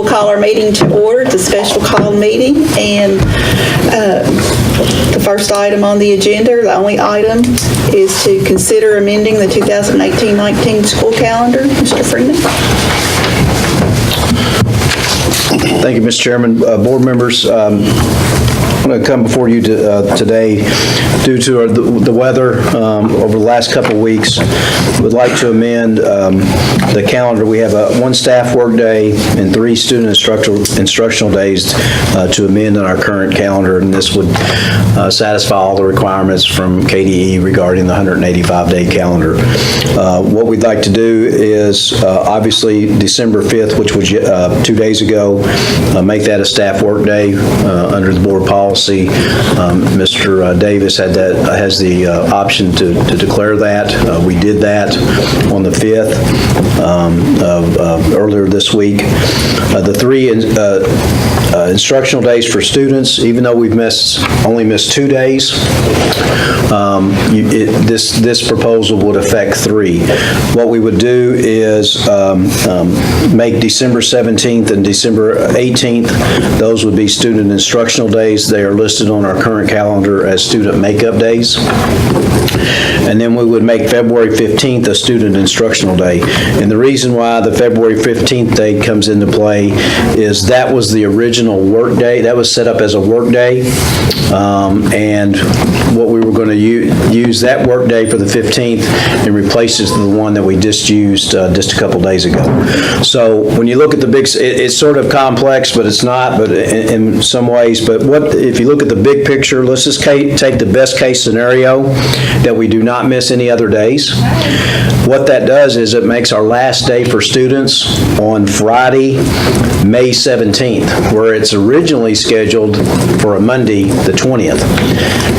Call our meeting to order. It's a special call meeting, and the first item on the agenda, the only item, is to consider amending the 2018-19 school calendar. Mr. Freeman. Thank you, Mr. Chairman. Board members, I'm going to come before you today due to the weather over the last couple of weeks. Would like to amend the calendar. We have one staff work day and 3 student instructional days to amend on our current calendar, and this would satisfy all the requirements from KDE regarding the 185-day calendar. What we'd like to do is obviously December 5th, which was 2 days ago, make that a staff work day under the board policy. Mr. Davis has the option to declare that. We did that on the 5th earlier this week. The 3 instructional days for students, even though we've only missed 2 days, this proposal would affect 3. What we would do is make December 17th and December 18th, those would be student instructional days. They are listed on our current calendar as student makeup days. And then we would make February 15th a student instructional day. And the reason why the February 15th day comes into play is that was the original work day. That was set up as a work day. And what we were going to use that work day for the 15th and replace it with the one that we just used just a couple days ago. So when you look at the big, it's sort of complex, but it's not, but in some ways. But if you look at the big picture, let's just take the best case scenario that we do not miss any other days. What that does is it makes our last day for students on Friday, May 17th, where it's originally scheduled for a Monday, the 20th.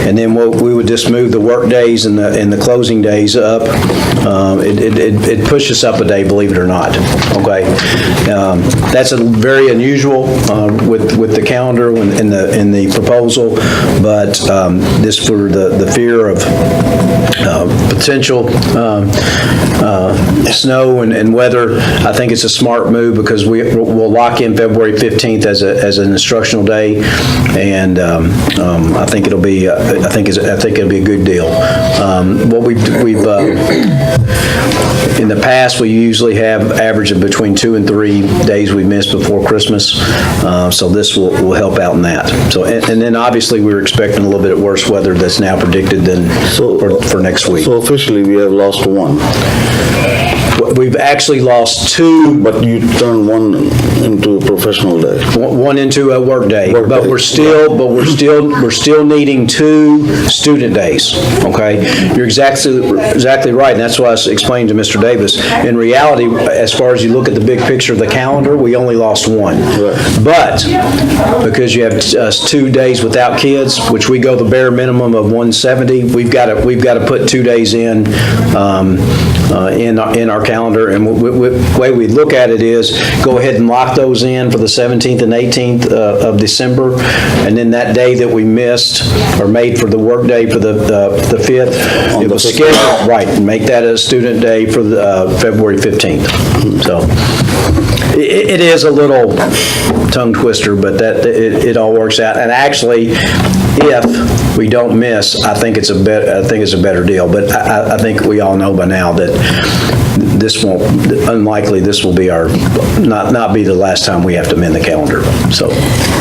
And then we would just move the work days and the closing days up. It pushes up a day, believe it or not. Okay, that's a very unusual with the calendar in the proposal, but this for the fear of potential snow and weather, I think it's a smart move because we'll lock in February 15th as an instructional day, and I think it'll be I think it'll be a good deal. What we've in the past, we usually have average of between 2 and 3 days we miss before Christmas, so this will help out in that. So and then obviously we're expecting a little bit worse weather that's now predicted than for next week. So officially we have lost 1. We've actually lost 2. But you turned 1 into a professional day. 1 into a work day. But we're still needing 2 student days. Okay, you're exactly right, and that's what I was explaining to Mr. Davis. In reality, as far as you look at the big picture of the calendar, we only lost 1. Right. But because you have 2 days without kids, which we go the bare minimum of 170, we've got to put 2 days in our calendar, and the way we look at it is go ahead and lock those in for the 17th and 18th of December, and then that day that we missed or made for the work day for the 5th, it was scheduled right, and make that a student day for the February 15th. So it is a little tongue twister, but it all works out. And actually, if we don't miss, I think it's a better deal. But I think we all know by now that this will be our not be the last time we have to amend the calendar.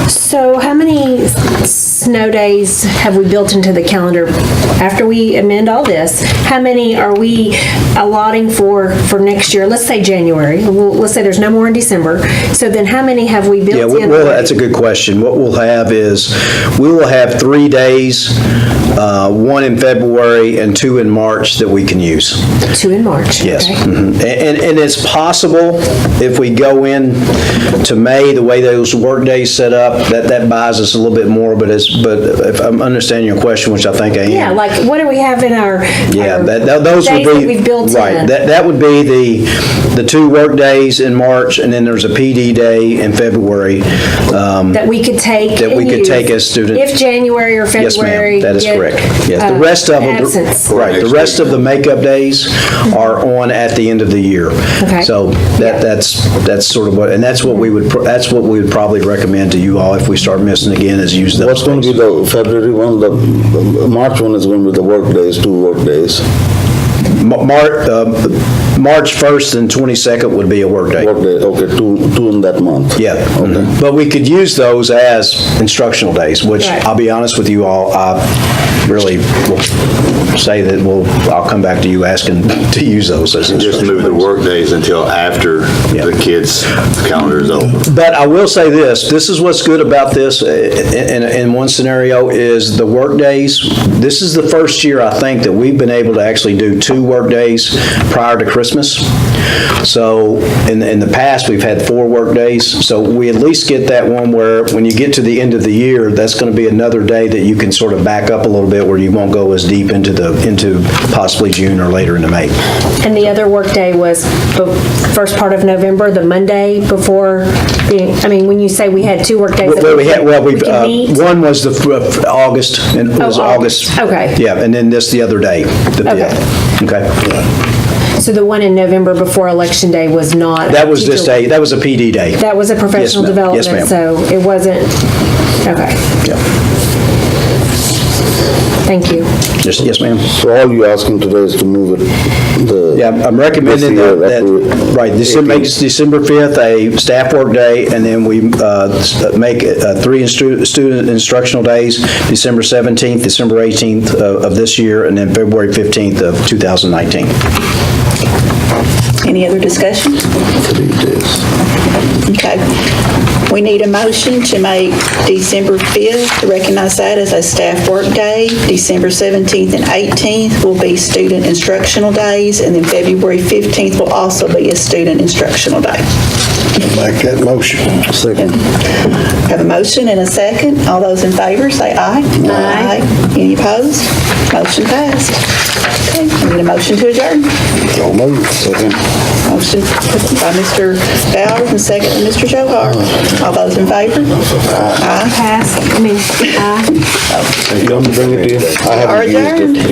So how many snow days have we built into the calendar after we amend all this? How many are we allotting for next year? Let's say January. Let's say there's no more in December. So then how many have we built in? Well, that's a good question. What we'll have is we will have 3 days, 1 in February and 2 in March that we can use. 2 in March. Yes. Okay. Mm-hmm. And it's possible if we go in to May, the way those work days set up, that buys us a little bit more, but as but if I'm understanding your question, which I think I am. Yeah, like what do we have in our Yeah, our those would days that be. we've built right. in? That would be the 2 work days in March, and then there's a PD day in February. That we could take That we and could use take as student- If January or Yes, February. ma'am, that is get, correct. Yes, the rest of them, absence. right, the rest of the makeup days are on at the end of the year. Okay. So that's sort of what, and that's what we would probably recommend to you all if we start missing again, is use those What's going to days. be the February one, the March one is going to be the work days, 2 work days. March 1st and 22nd would be a work day. Work day, okay, two in that month. Yeah, Okay. but we could use those as instructional days, which Right. I'll be honest with you all, I really will say that I'll come back to you asking to use those as And just instructional move the days. work days until after Yeah. the kids' calendar is over. But I will say this is what's good about this in one scenario is the work days. This is the first year, I think, that we've been able to actually do 2 work days prior to Christmas. So in the past, we've had 4 work days. So we at least get that one where when you get to the end of the year, that's going to be another day that you can sort of back up a little bit where you won't go as deep into possibly June or later into May. And the other workday was the first part of November, the Monday before when you say we had 2 work days. We could meet? one was the August, and it was Oh, August. okay. Yeah, and then this the other day, the Okay. 5th. Okay. So the one in November before Election Day was not. That was teacher- that was a PD day. That was a professional Yes, ma'am. Yes, development, ma'am. so it wasn't, okay, Yeah. thank you. Yes, ma'am. So all you're asking today is to move it, Yeah, I'm recommending This year, that, right, December 5th a staff work day, and then we make 3 student instructional days, December 17th, December 18th of this year, and then February 15th of 2019. Any other discussion? 3 days. Okay. We need a motion to make December 5th, to recognize that as a staff work day. December 17th and 18th will be student instructional days, and then February 15th will also be a student instructional day. Make that motion. Second. Have a motion and a second. All those in favor, say aye. Aye. Any opposed? Motion passed. Okay, I need a motion to adjourn. So move. Second. Motion by Mr. Bowers and second by Mr. Johar. All those in favor? Aye. Pass, You want me to bring it to you? I Are haven't used adjourned. it.